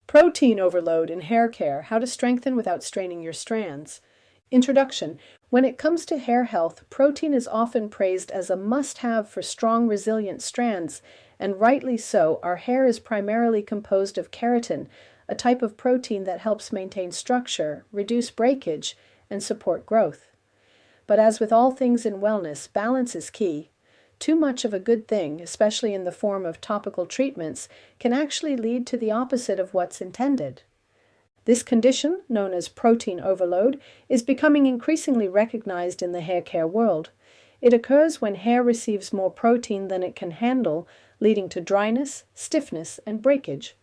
Protein overload in hair care, how to strengthen without straining your strands. Introduction. When it comes to hair health, protein is often praised as a must-have for strong, resilient strands, and rightly so. Our hair is primarily composed of keratin, a type of protein that helps maintain structure, reduce breakage, and support growth. But as with all things in wellness, balance is key. Too much of a good thing, especially in the form of topical treatments, can actually lead to the opposite of what's intended. This condition, known as protein overload, is becoming increasingly recognized in the hair care world. It occurs when hair receives more protein than it can handle, leading to dryness, stiffness, and breakage.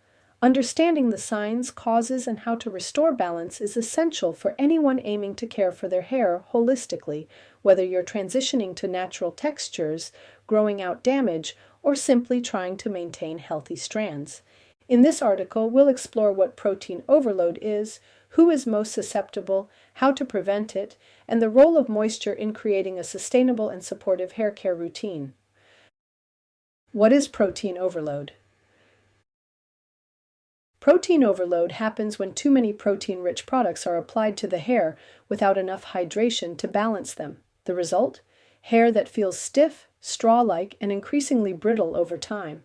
Understanding the signs, causes, and how to restore balance is essential for anyone aiming to care for their hair holistically, whether you're transitioning to natural textures, growing out damage, or simply trying to maintain healthy strands. In this article, we'll explore what protein overload is, who is most susceptible, how to prevent it, and the role of moisture in creating a sustainable and supportive hair care routine. What is protein overload? Protein overload happens when too many protein-rich products are applied to the hair without enough hydration to balance them. The result? Hair that feels stiff, straw-like, and increasingly brittle over time.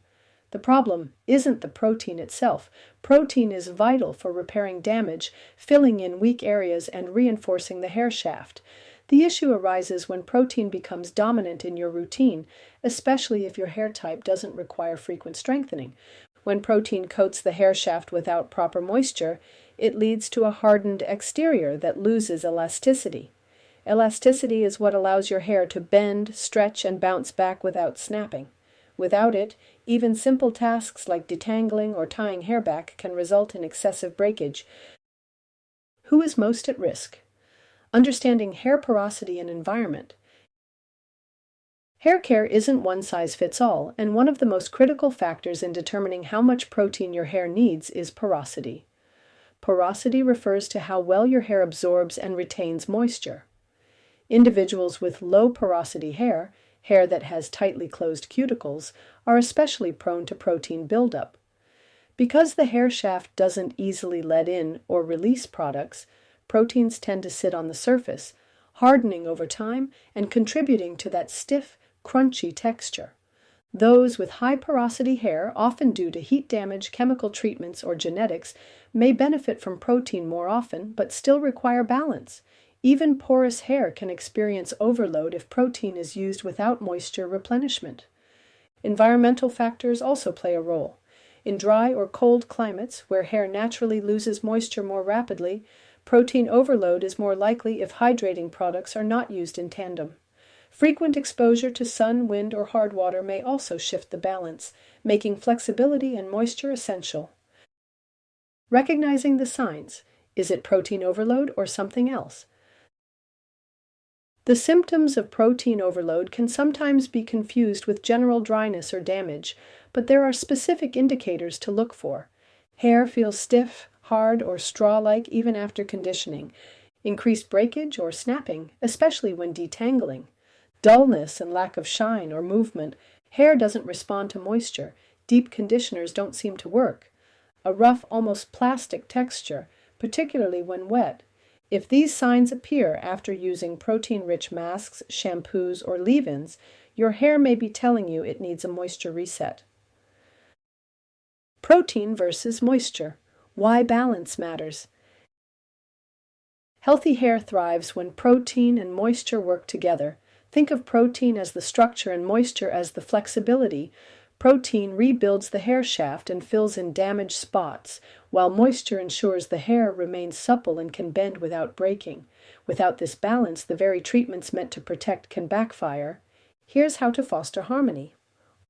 The problem isn't the protein itself. Protein is vital for repairing damage, filling in weak areas, and reinforcing the hair shaft. The issue arises when protein becomes dominant in your routine, especially if your hair type doesn't require frequent strengthening. When protein coats the hair shaft without proper moisture, it leads to a hardened exterior that loses elasticity. Elasticity is what allows your hair to bend, stretch, and bounce back without snapping. Without it, even simple tasks like detangling or tying hair back can result in excessive breakage. Who is most at risk? Understanding hair porosity and environment. Hair care isn't one size fits all, and one of the most critical factors in determining how much protein your hair needs is porosity. Porosity refers to how well your hair absorbs and retains moisture. Individuals with low porosity hair, hair that has tightly closed cuticles, are especially prone to protein buildup. Because the hair shaft doesn't easily let in or release products, proteins tend to sit on the surface, hardening over time and contributing to that stiff, crunchy texture. Those with high porosity hair, often due to heat damage, chemical treatments, or genetics, may benefit from protein more often, but still require balance. Even porous hair can experience overload if protein is used without moisture replenishment. Environmental factors also play a role. In dry or cold climates, where hair naturally loses moisture more rapidly, protein overload is more likely if hydrating products are not used in tandem. Frequent exposure to sun, wind, or hard water may also shift the balance, making flexibility and moisture essential. Recognizing the signs. Is it protein overload or something else? The symptoms of protein overload can sometimes be confused with general dryness or damage, but there are specific indicators to look for. Hair feels stiff, hard, or straw-like even after conditioning. Increased breakage or snapping, especially when detangling. Dullness and lack of shine or movement. Hair doesn't respond to moisture. Deep conditioners don't seem to work. A rough, almost plastic texture, particularly when wet. If these signs appear after using protein-rich masks, shampoos, or leave-ins, your hair may be telling you it needs a moisture reset. Protein versus moisture. Why balance matters. Healthy hair thrives when protein and moisture work together. Think of protein as the structure and moisture as the flexibility. Protein rebuilds the hair shaft and fills in damaged spots, while moisture ensures the hair remains supple and can bend without breaking. Without this balance, the very treatments meant to protect can backfire. Here's how to foster harmony.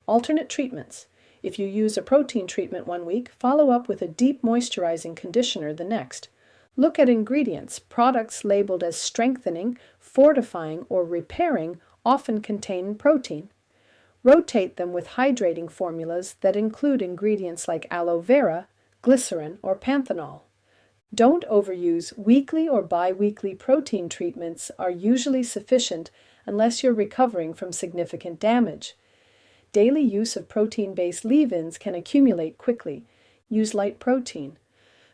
Alternate treatments. If you use a protein treatment one week, follow up with a deep moisturizing conditioner the next. Look at ingredients. Products labeled as strengthening, fortifying, or repairing often contain protein. Rotate them with hydrating formulas that include ingredients like aloe vera, glycerin, or panthenol. Don't overuse. Weekly or bi-weekly protein treatments are usually sufficient unless you're recovering from significant damage. Daily use of protein-based leave-ins can accumulate quickly. Use light protein.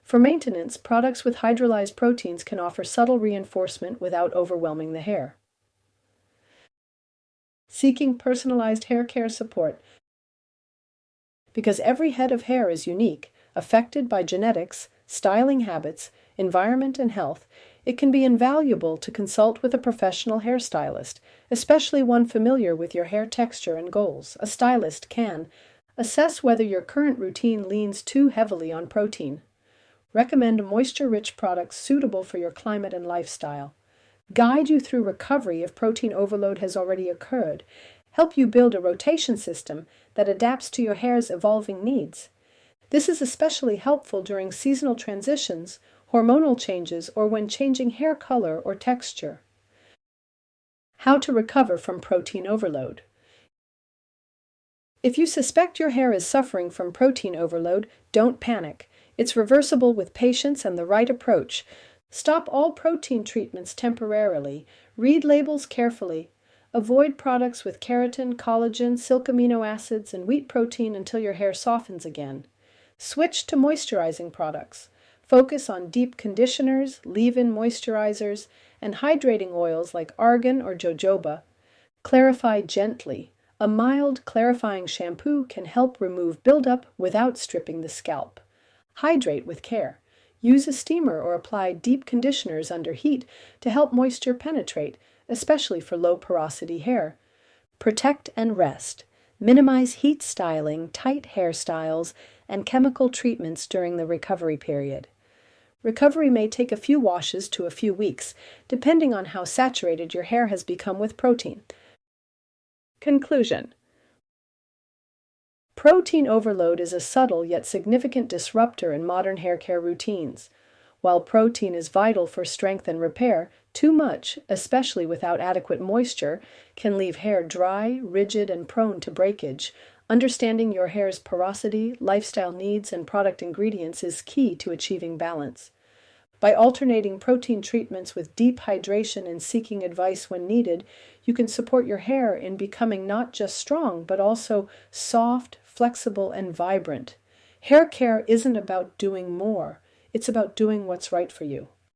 For maintenance, products with hydrolyzed proteins can offer subtle reinforcement without overwhelming the hair. Seeking personalized hair care support. Because every head of hair is unique, affected by genetics, styling habits, environment, and health, it can be invaluable to consult with a professional hairstylist, especially one familiar with your hair texture and goals. A stylist can assess whether your current routine leans too heavily on protein, recommend moisture-rich products suitable for your climate and lifestyle, guide you through recovery if protein overload has already occurred, help you build a rotation system that adapts to your hair's evolving needs. This is especially helpful during seasonal transitions, hormonal changes, or when changing hair color or texture. How to recover from protein overload. If you suspect your hair is suffering from protein overload, don't panic. It's reversible with patience and the right approach. Stop all protein treatments temporarily. Read labels carefully. Avoid products with keratin, collagen, silk amino acids, and wheat protein until your hair softens again. Switch to moisturizing products. Focus on deep conditioners, leave-in moisturizers, and hydrating oils like argan or jojoba. Clarify gently. A mild, clarifying shampoo can help remove buildup without stripping the scalp. Hydrate with care. Use a steamer or apply deep conditioners under heat to help moisture penetrate, especially for low-porosity hair. Protect and rest. Minimize heat styling, tight hairstyles, and chemical treatments during the recovery period. Recovery may take a few washes to a few weeks, depending on how saturated your hair has become with protein. Conclusion. Protein overload is a subtle yet significant disruptor in modern hair care routines. While protein is vital for strength and repair, too much, especially without adequate moisture, can leave hair dry, rigid, and prone to breakage. Understanding your hair's porosity, lifestyle needs, and product ingredients is key to achieving balance. By alternating protein treatments with deep hydration and seeking advice when needed, you can support your hair in becoming not just strong, but also soft, flexible, and vibrant. Hair care isn't about doing more. It's about doing what's right for you.